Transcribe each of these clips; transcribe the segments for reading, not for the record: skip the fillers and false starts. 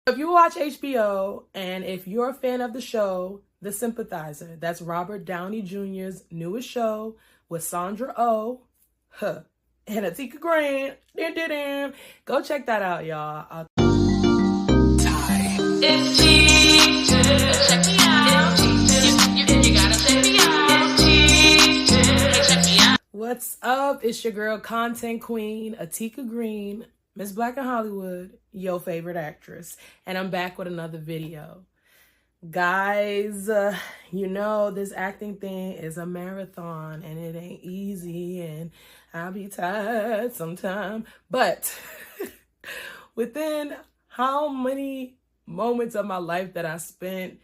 If you watch HBO and if you're a fan of the show, The Sympathizer, that's Robert Downey Jr.'s newest show with Sandra Oh, and Atika Grant. Go check that out, y'all. It's cheap. Check me out. You gotta check me out. It's cheap. Check me out. What's up? It's your girl, content queen, Atika Green, Miss Black in Hollywood, your favorite actress. And I'm back with another video. Guys, you know, this acting thing is a marathon and it ain't easy and I'll be tired sometime. But within how many moments of my life that I spent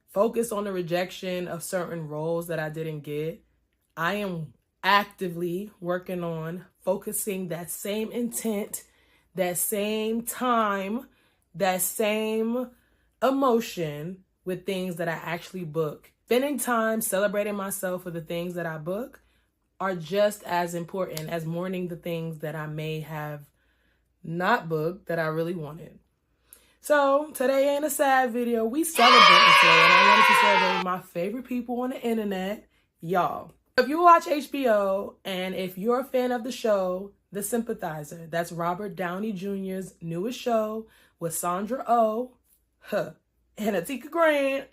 focused on the rejection of certain roles that I didn't get, I am actively working on focusing that same intent, that same time, that same emotion with things that I actually book. Spending time celebrating myself for the things that I book are just as important as mourning the things that I may have not booked that I really wanted. So today ain't a sad video. We celebrating today, and I wanted to celebrate my favorite people on the internet, y'all. If you watch HBO and if you're a fan of the show, The Sympathizer, that's Robert Downey Jr.'s newest show with Sandra Oh, and Atika Grant.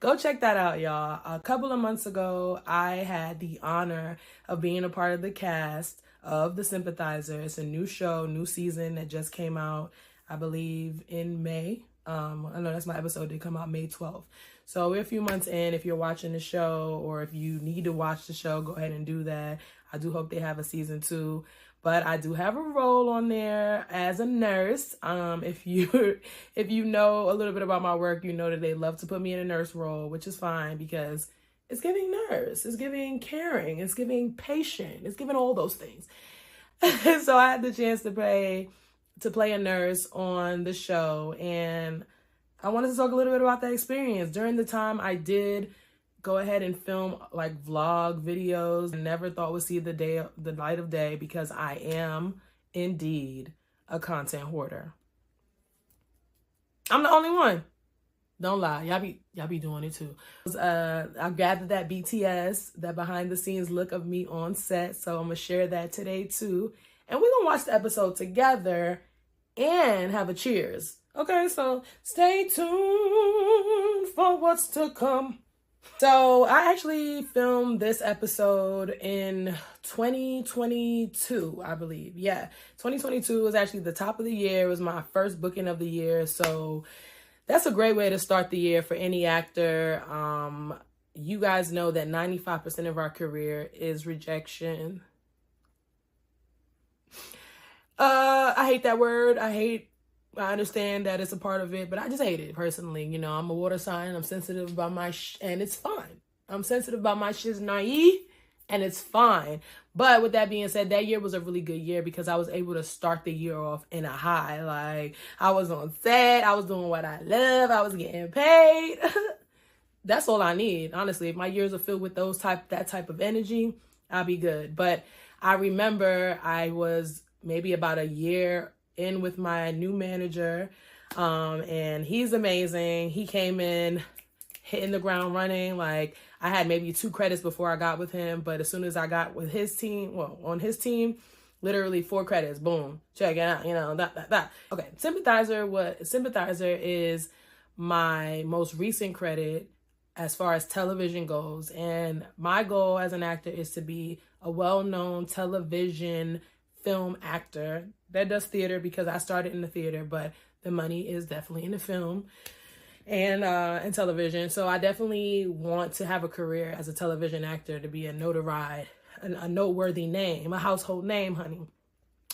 Go check that out, y'all. A couple of months ago, I had the honor of being a part of the cast of The Sympathizer. It's a new show, new season that just came out, I believe, in May. I know that's my episode. Did come out May 12th. So we're a few months in. If you're watching the show or if you need to watch the show, go ahead and do that. I do hope they have a season 2. But I do have a role on there as a nurse. If you know a little bit about my work, you know that they love to put me in a nurse role, which is fine because it's giving nurse, it's giving caring, it's giving patient, it's giving all those things. So I had the chance to play a nurse on the show, and I wanted to talk a little bit about that experience. During the time I did go ahead and film like vlog videos, I never thought would see the light of day because I am indeed a content hoarder. I'm the only one. Don't lie. Y'all be doing it too. I gathered that BTS, that behind the scenes look of me on set. So I'm gonna share that today too. And we're gonna watch the episode together and have a cheers. Okay, so stay tuned for what's to come. So I actually filmed this episode in 2022, I believe. Yeah, 2022 was actually the top of the year. It was my first booking of the year. So that's a great way to start the year for any actor. You guys know that 95% of our career is rejection. I hate that word. I understand that it's a part of it, but I just hate it personally. You know, I'm a water sign. I'm sensitive about my and it's fine. I'm sensitive about my shit's naive, and it's fine. But with that being said, that year was a really good year because I was able to start the year off in a high. Like, I was on set. I was doing what I love. I was getting paid. That's all I need. Honestly, if my years are filled with that type of energy, I'll be good. But I remember I was maybe about a year in with my new manager, and he's amazing. He came in hitting the ground running. Like, I had maybe 2 credits before I got with him, but as soon as I got with his team, on his team, literally 4 credits, boom, check it out, you know, that. Okay, Sympathizer is my most recent credit as far as television goes, and my goal as an actor is to be a well-known television film actor that does theater, because I started in the theater, but the money is definitely in the film and television. So I definitely want to have a career as a television actor, to be a noteworthy name, a household name, honey.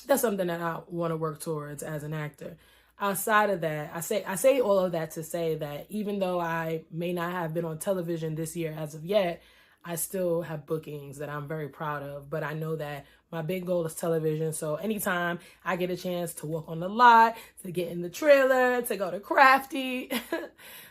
That's something that I want to work towards as an actor. Outside of that, I say all of that to say that even though I may not have been on television this year as of yet, I still have bookings that I'm very proud of. But I know that my big goal is television. So anytime I get a chance to walk on the lot, to get in the trailer, to go to Crafty,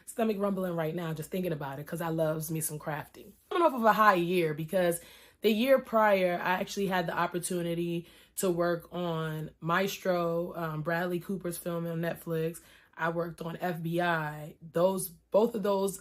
stomach rumbling right now just thinking about it because I loves me some Crafty. Coming off of a high year because the year prior, I actually had the opportunity to work on Maestro, Bradley Cooper's film on Netflix. I worked on FBI. Both of those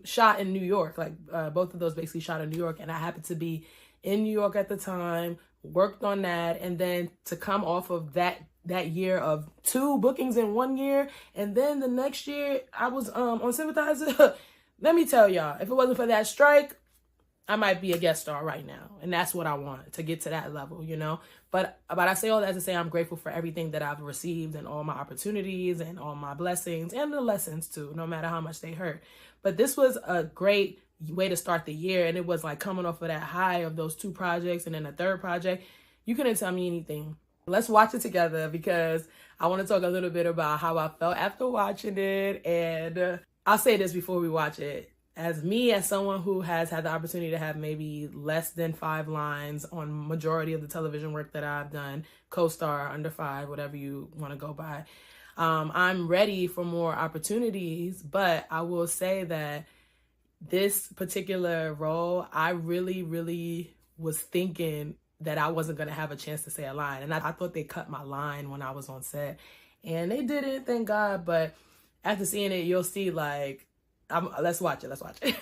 shot in New York. Like both of those basically shot in New York, and I happened to be in New York at the time. Worked on that, and then to come off of that year of 2 bookings in 1 year, and then the next year I was on Sympathizer. Let me tell y'all, if it wasn't for that strike, I might be a guest star right now, and that's what I want, to get to that level, you know. But I say all that to say I'm grateful for everything that I've received and all my opportunities and all my blessings and the lessons too, no matter how much they hurt. But this was a great way to start the year, and it was like coming off of that high of those 2 projects and then a 3rd project. You couldn't tell me anything. Let's watch it together, because I want to talk a little bit about how I felt after watching it. And I'll say this before we watch it. As someone who has had the opportunity to have maybe less than 5 lines on majority of the television work that I've done, co-star, under 5, whatever you want to go by, I'm ready for more opportunities. But I will say that this particular role, I really, really was thinking that I wasn't going to have a chance to say a line. And I thought they cut my line when I was on set. And they didn't, thank God. But after seeing it, you'll see, like, let's watch it. Let's watch it.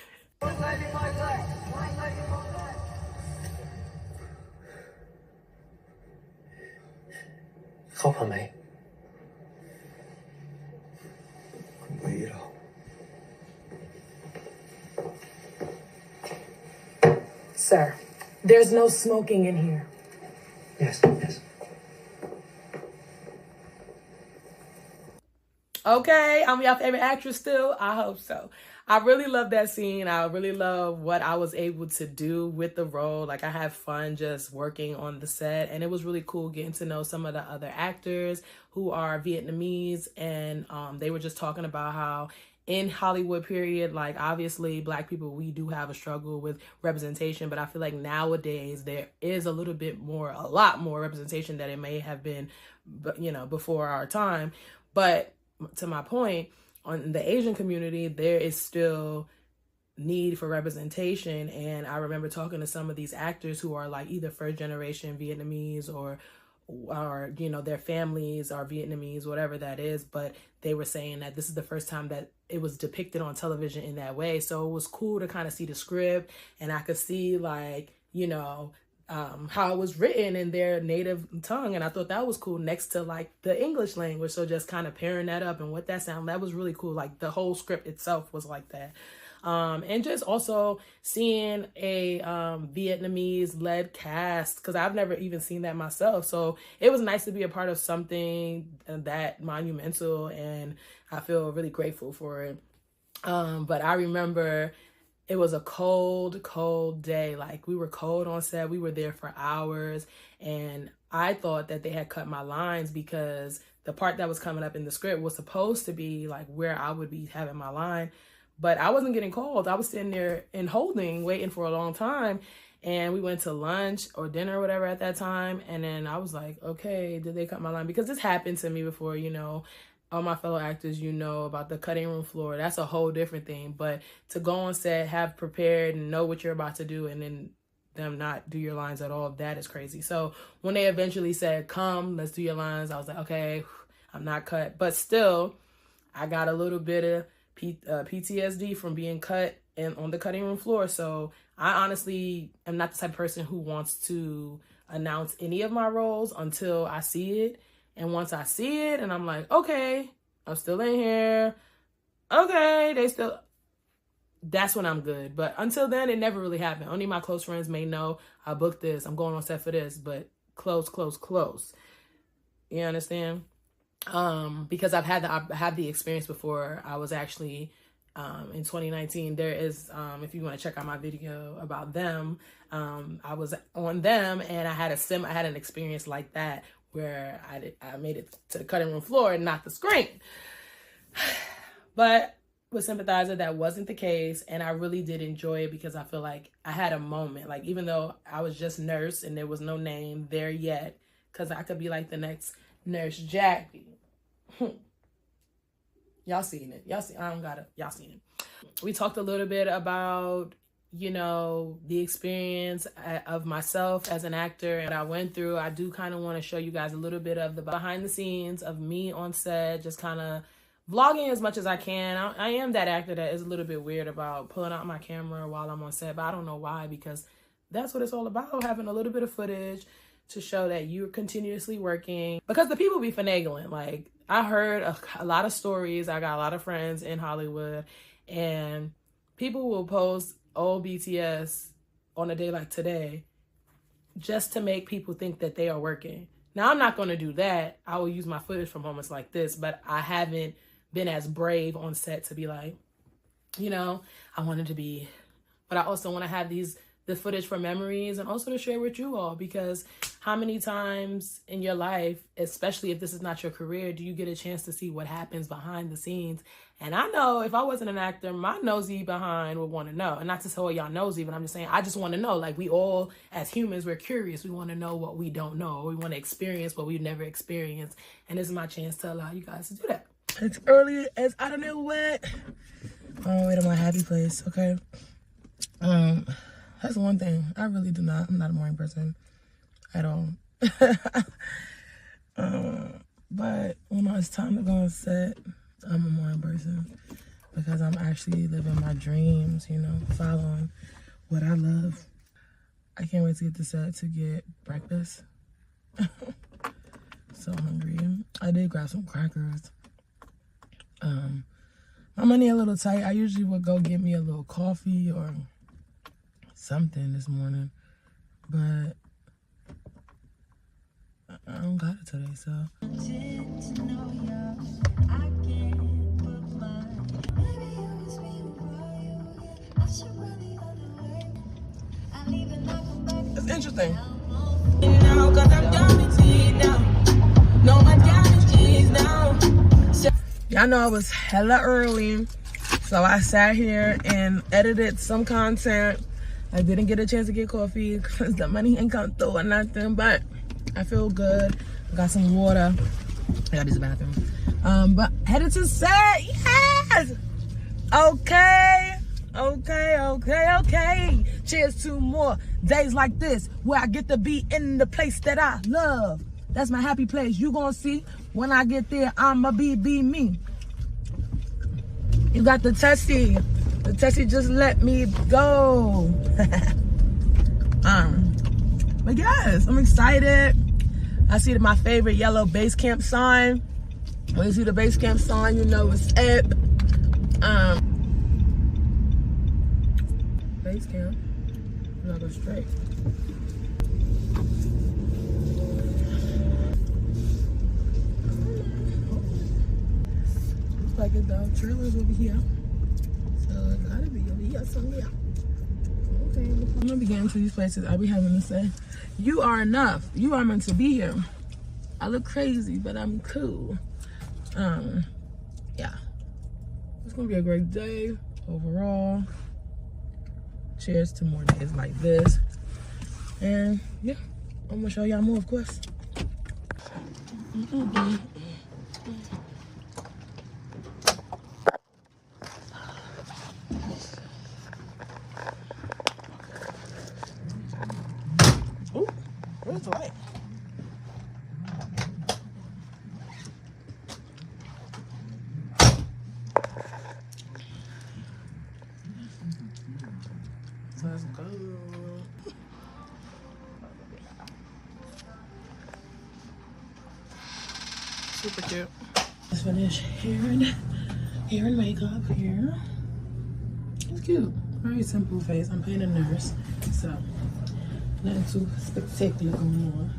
Sir, there's no smoking in here. Yes. Okay, I'm your favorite actress still? I hope so. I really love that scene. I really love what I was able to do with the role. Like, I had fun just working on the set, and it was really cool getting to know some of the other actors who are Vietnamese, and they were just talking about how in Hollywood period, like, obviously Black people, we do have a struggle with representation, but I feel like nowadays there is a lot more representation than it may have been, you know, before our time. But to my point, on the Asian community, there is still need for representation. And I remember talking to some of these actors who are like either 1st generation Vietnamese or you know, their families are Vietnamese, whatever that is, but they were saying that this is the first time that it was depicted on television in that way. So it was cool to kind of see the script, and I could see, like, you know, how it was written in their native tongue, and I thought that was cool next to like the English language. So just kind of pairing that up and what that sounded, that was really cool. Like, the whole script itself was like that. And just also seeing a Vietnamese-led cast, because I've never even seen that myself. So it was nice to be a part of something that monumental, and I feel really grateful for it. But I remember it was a cold day. Like, we were cold on set. We were there for hours, and I thought that they had cut my lines because the part that was coming up in the script was supposed to be like where I would be having my line. But I wasn't getting called. I was sitting there in holding, waiting for a long time. And we went to lunch or dinner or whatever at that time. And then I was like, okay, did they cut my line? Because this happened to me before, you know. All my fellow actors, you know, about the cutting room floor. That's a whole different thing. But to go on set, have prepared and know what you're about to do, and then them not do your lines at all, that is crazy. So when they eventually said, come, let's do your lines, I was like, okay, I'm not cut. But still, I got a little bit of PTSD from being cut and on the cutting room floor. So I honestly am not the type of person who wants to announce any of my roles until I see it. And once I see it and I'm like, okay, I'm still in here. Okay, that's when I'm good. But until then, it never really happened. Only my close friends may know I booked this. I'm going on set for this, but close. You understand? Because I've had the experience before. I was actually in 2019. There is, if you want to check out my video about them, I was on them, and I had an experience like that where I made it to the cutting room floor and not the screen. But with Sympathizer, that wasn't the case, and I really did enjoy it because I feel like I had a moment. Like, even though I was just Nurse and there was no name there yet, because I could be like the next Nurse Jackie. Y'all seen it. Y'all seen it. We talked a little bit about you know, the experience of myself as an actor and what I went through. I do kind of want to show you guys a little bit of the behind the scenes of me on set, just kind of vlogging as much as I can. I am that actor that is a little bit weird about pulling out my camera while I'm on set, but I don't know why, because that's what it's all about, having a little bit of footage to show that you're continuously working, because the people be finagling. Like, I heard a lot of stories. I got a lot of friends in Hollywood, and people will post old BTS on a day like today just to make people think that they are working. Now, I'm not going to do that. I will use my footage from moments like this, but I haven't been as brave on set to be like, you know, I wanted to be, but I also want to have the footage for memories and also to share with you all, because how many times in your life, especially if this is not your career, do you get a chance to see what happens behind the scenes? And I know if I wasn't an actor, my nosy behind would want to know. And not to say y'all nosy, but I'm just saying, I just want to know. Like, we all, as humans, we're curious. We want to know what we don't know. We want to experience what we've never experienced. And this is my chance to allow you guys to do that. It's early as I don't know what. Oh, wait, I'm my happy place, okay? That's one thing. I'm not a morning person at all. But when it's time to go on set, I'm a morning person, because I'm actually living my dreams, you know, following what I love. I can't wait to get to set to get breakfast. So hungry. I did grab some crackers. My money a little tight. I usually would go get me a little coffee or something this morning, but I don't got it today, so. It's interesting. Y'all know I was hella early, so I sat here and edited some content. I didn't get a chance to get coffee because the money ain't come through or nothing, but I feel good. I got some water. I got this bathroom. But headed to set, yes! Okay. Cheers to more days like this where I get to be in the place that I love. That's my happy place. You gonna see when I get there, I'ma be me. You got the Tessie. The Tessie just let me go. But yes, I'm excited. I see my favorite yellow base camp sign. When you see the base camp sign, you know it's up. Base camp. I'm gonna go straight. Looks like it's the trailers over here. So it gotta be over here somewhere. Okay, I'm gonna be getting to these places. I'll be having to say, you are enough. You are meant to be here. I look crazy, but I'm cool. Yeah. It's gonna be a great day overall. Cheers to more days like this. And yeah, I'm gonna show y'all more, of course. Oh, where's the light? Let's go. Super cute. Let's finish hair and makeup here. It's cute. Very simple face. I'm playing a nurse, so nothing too spectacular going on.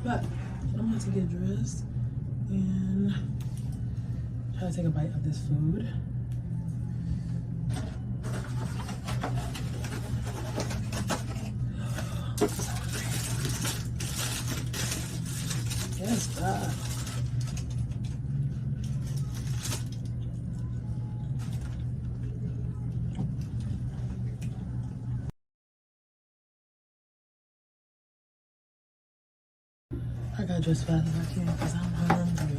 But I'm about to get dressed and try to take a bite of this food. Yes, God. I gotta dress fast as I can because I'm hungry.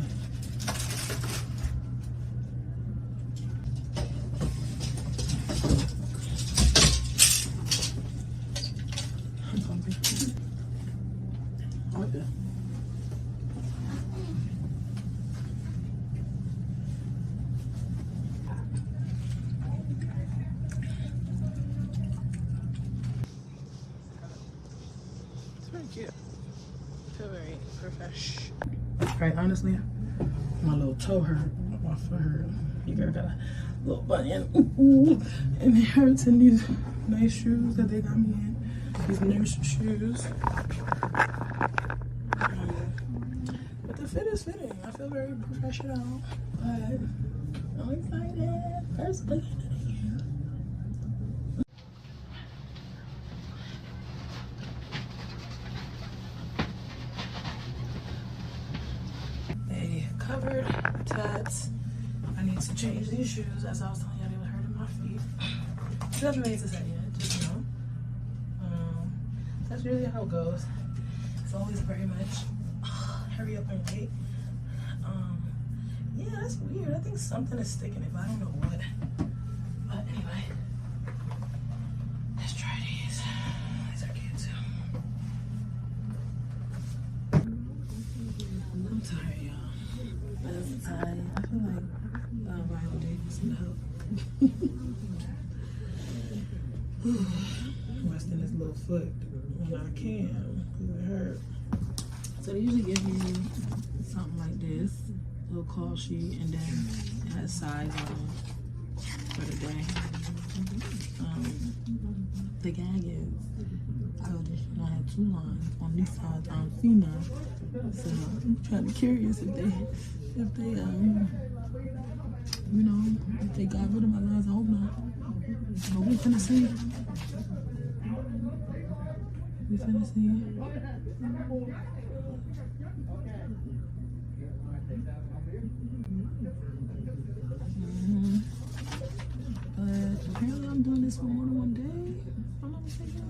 I'm hungry. Oh, yeah. It's very cute. I feel very profesh. Right, honestly, my little toe hurt, my foot hurt. You got a little bunion, ooh, and it hurts in these nice shoes that they got me in. These nurse shoes. But the fit is fitting. I feel very professional, but I'm excited. First look at it. They covered tats. I need to change these shoes, as I was telling you, they were hurting my feet. Nothing made to say yet, just you know. That's really how it goes. It's always very much hurry up and wait. Yeah, that's weird. I think something is sticking it, but I don't know what. But anyway, let's try these. These are cute too. I'm tired, y'all. I'm tired. I feel like Viola Davis some help. Resting this little foot when I can, because it hurt. So they usually give me something like this, a little call sheet, and then it has size on it for the day. The gag is, I auditioned, I had 2 lines. On these sides, I don't see none. So I'm trying to be curious if they you know, if they got rid of my lines. I hope not. But we finna see. We finna see. But apparently I'm doing this for more than 1 day. I'm not mistaken.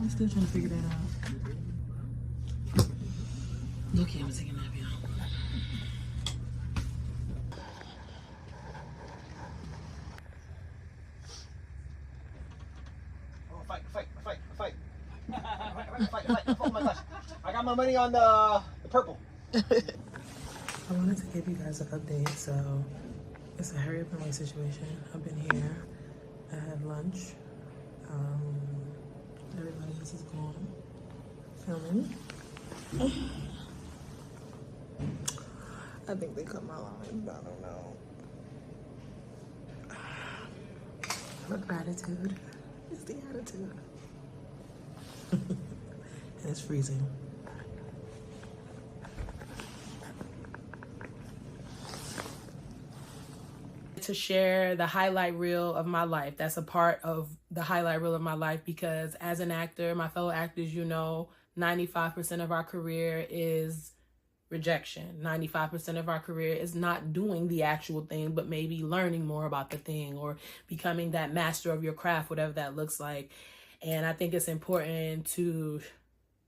I'm still trying to figure that out. Okay, I'm taking a nap, y'all. Oh my gosh. I got my money on the purple. I wanted to give you guys an update. So it's a hurry up and wait situation. I've been here. I had lunch. Everybody else is gone. Filming. I think they cut my line, but I don't know. But gratitude is the attitude. And it's freezing. To share the highlight reel of my life. That's a part of the highlight reel of my life because as an actor, my fellow actors, you know, 95% of our career is rejection. 95% of our career is not doing the actual thing, but maybe learning more about the thing or becoming that master of your craft, whatever that looks like. And I think it's important to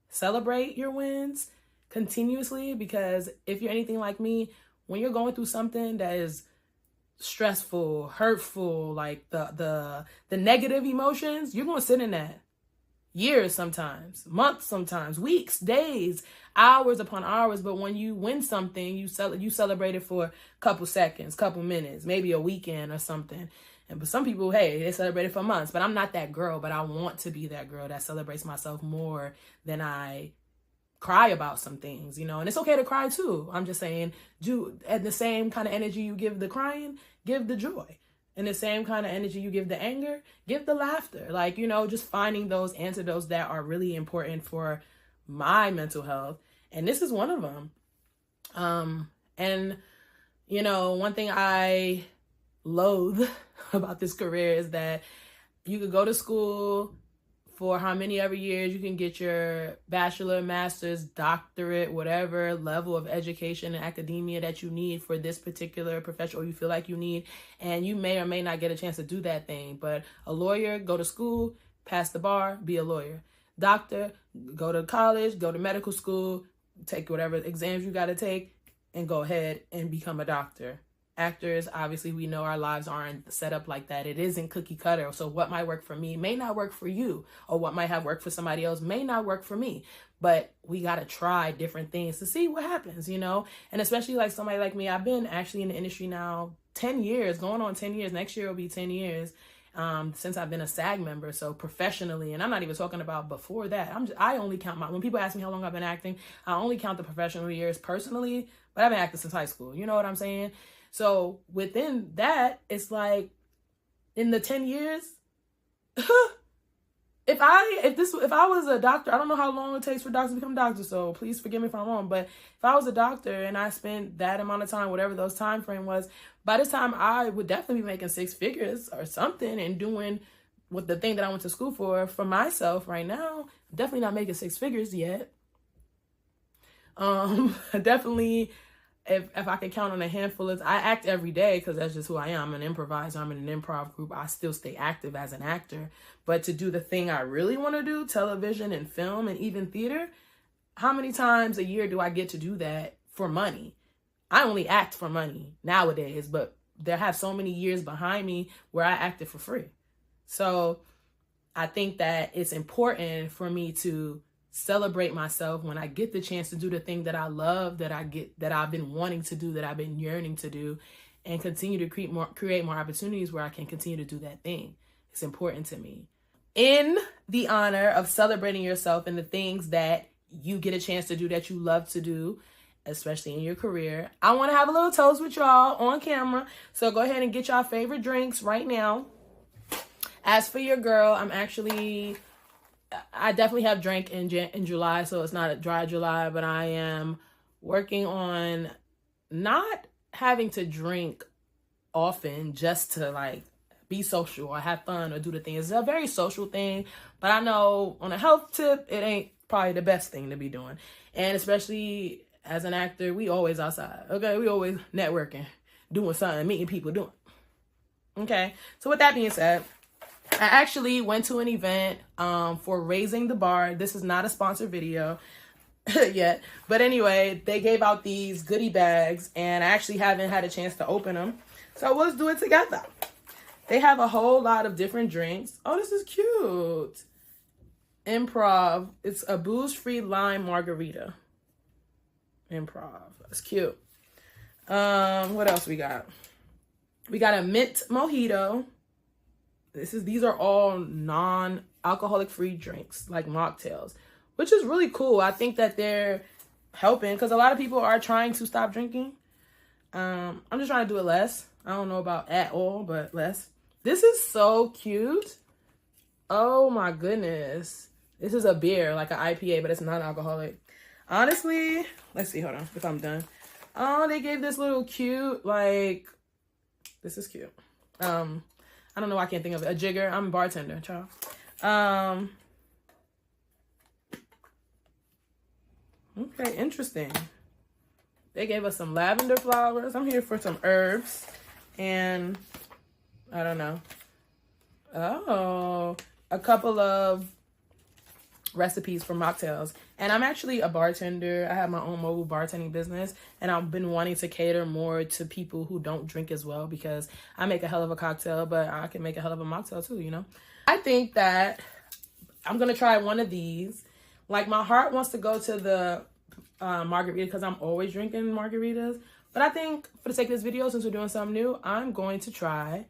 celebrate your wins continuously because if you're anything like me, when you're going through something that is stressful, hurtful, like the negative emotions, you're going to sit in that years sometimes, months sometimes, weeks, days, hours upon hours. But when you win something, you celebrate it for a couple seconds, couple minutes, maybe a weekend or something. And but some people, hey, they celebrate it for months. But I'm not that girl, but I want to be that girl that celebrates myself more than I cry about some things, you know. And it's okay to cry too. I'm just saying, at the same kind of energy you give the crying, give the joy. And the same kind of energy you give the anger, give the laughter. Like, you know, just finding those antidotes that are really important for my mental health. And this is one of them. And, you know, one thing I loathe about this career is that you could go to school for how many ever years, you can get your bachelor, master's, doctorate, whatever level of education and academia that you need for this particular profession or you feel like you need. And you may or may not get a chance to do that thing. But a lawyer, go to school, pass the bar, be a lawyer. Doctor, go to college, go to medical school, take whatever exams you got to take, and go ahead and become a doctor. Actors, obviously, we know our lives aren't set up like that. It isn't cookie cutter. So what might work for me may not work for you, or what might have worked for somebody else may not work for me. But we got to try different things to see what happens, you know? And especially like somebody like me, I've been actually in the industry now 10 years, going on 10 years. Next year will be 10 years since I've been a SAG member. So professionally, and I'm not even talking about before that. I only count when people ask me how long I've been acting, I only count the professional years personally, but I've been acting since high school. You know what I'm saying? So within that, it's like in the 10 years, if I was a doctor, I don't know how long it takes for doctors to become doctors, so please forgive me if I'm wrong, but if I was a doctor and I spent that amount of time, whatever those time frame was, by this time I would definitely be making 6 figures or something and doing what the thing that I went to school for myself. Right now, I'm definitely not making 6 figures yet. Definitely, if I can count on a handful of, I act every day because that's just who I am. I'm an improviser. I'm in an improv group. I still stay active as an actor. But to do the thing I really want to do, television and film and even theater, how many times a year do I get to do that for money? I only act for money nowadays, but there have so many years behind me where I acted for free. So I think that it's important for me to celebrate myself when I get the chance to do the thing that I love, that I've been wanting to do, that I've been yearning to do, and continue to create more opportunities where I can continue to do that thing. It's important to me. In the honor of celebrating yourself and the things that you get a chance to do that you love to do, especially in your career, I want to have a little toast with y'all on camera. So go ahead and get y'all favorite drinks right now. As for your girl, I definitely have drank in July, so it's not a dry July, but I am working on not having to drink often just to like be social or have fun or do the thing. It's a very social thing, but I know on a health tip, it ain't probably the best thing to be doing. And especially as an actor, we always outside, okay? We always networking, doing something, meeting people, doing. Okay, so with that being said, I actually went to an event for Raising the Bar. This is not a sponsored video yet. But anyway, they gave out these goodie bags, and I actually haven't had a chance to open them. So let's do it together. They have a whole lot of different drinks. Oh, this is cute. Improv. It's a booze-free lime margarita. Improv. That's cute. What else we got? We got a mint mojito. These are all non-alcoholic free drinks, like mocktails, which is really cool. I think that they're helping because a lot of people are trying to stop drinking. I'm just trying to do it less. I don't know about at all, but less. This is so cute. Oh my goodness. This is a beer, like an IPA, but it's non-alcoholic. Honestly, let's see, hold on, if I'm done. Oh, they gave this little cute, like, this is cute. I don't know why I can't think of it. A jigger. I'm a bartender, child. Okay, interesting. They gave us some lavender flowers. I'm here for some herbs. And I don't know. Oh, a couple of recipes for mocktails. And I'm actually a bartender. I have my own mobile bartending business, and I've been wanting to cater more to people who don't drink as well, because I make a hell of a cocktail, but I can make a hell of a mocktail too, you know? I think that I'm going to try one of these. Like, my heart wants to go to the margarita because I'm always drinking margaritas. But I think for the sake of this video, since we're doing something new, I'm going to try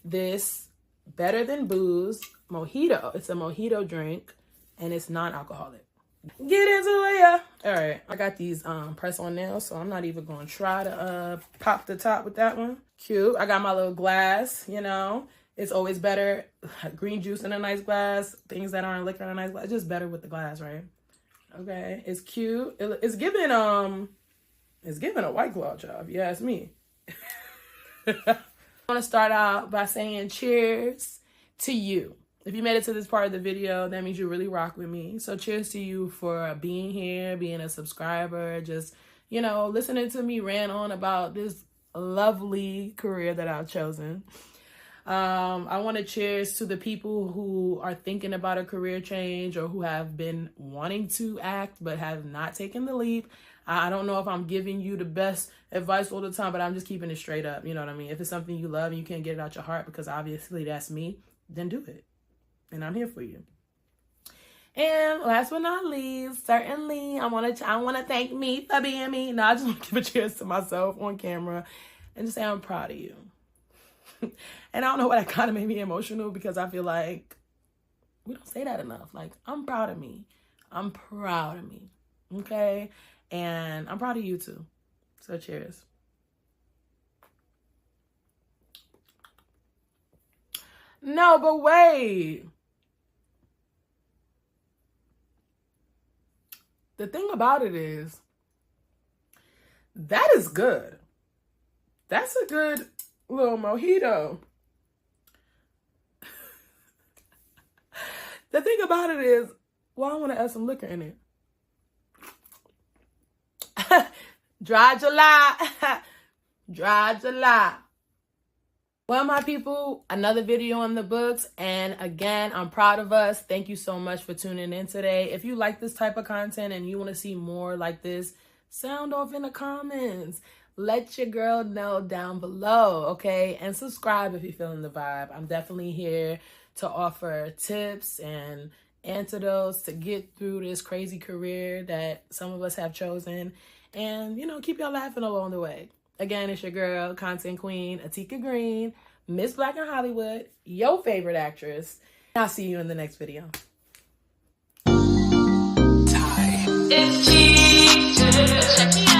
this Better Than Booze mojito. It's a mojito drink, and it's non-alcoholic. Get into it, yeah. All right, I got these press-on nails, so I'm not even going to try to pop the top with that one. Cute. I got my little glass, you know. It's always better. Green juice in a nice glass. Things that aren't liquor in a nice glass. It's just better with the glass, right? Okay, it's cute. It's giving a White Claw job. Yeah, it's me. I want to start out by saying cheers to you. If you made it to this part of the video, that means you really rock with me. So cheers to you for being here, being a subscriber, just, you know, listening to me rant on about this lovely career that I've chosen. I want to cheers to the people who are thinking about a career change or who have been wanting to act but have not taken the leap. I don't know if I'm giving you the best advice all the time, but I'm just keeping it straight up. You know what I mean? If it's something you love and you can't get it out your heart, because obviously that's me, then do it. And I'm here for you. And last but not least, certainly, I want to thank me for being me. No, I just want to give a cheers to myself on camera and just say I'm proud of you. And I don't know why that kind of made me emotional, because I feel like we don't say that enough. Like, I'm proud of me. I'm proud of me. Okay? And I'm proud of you too. So cheers. No, but wait. The thing about it is, that is good. That's a good little mojito. The thing about it is, well, I want to add some liquor in it. Dry July. Dry July. Well, my people, another video in the books. And again, I'm proud of us. Thank you so much for tuning in today. If you like this type of content and you want to see more like this, sound off in the comments. Let your girl know down below, okay? And subscribe if you're feeling the vibe. I'm definitely here to offer tips and antidotes to get through this crazy career that some of us have chosen. And, you know, keep y'all laughing along the way. Again, it's your girl, content queen, Atika Green, Miss Black in Hollywood, your favorite actress. I'll see you in the next video. It's cheating. Check me out.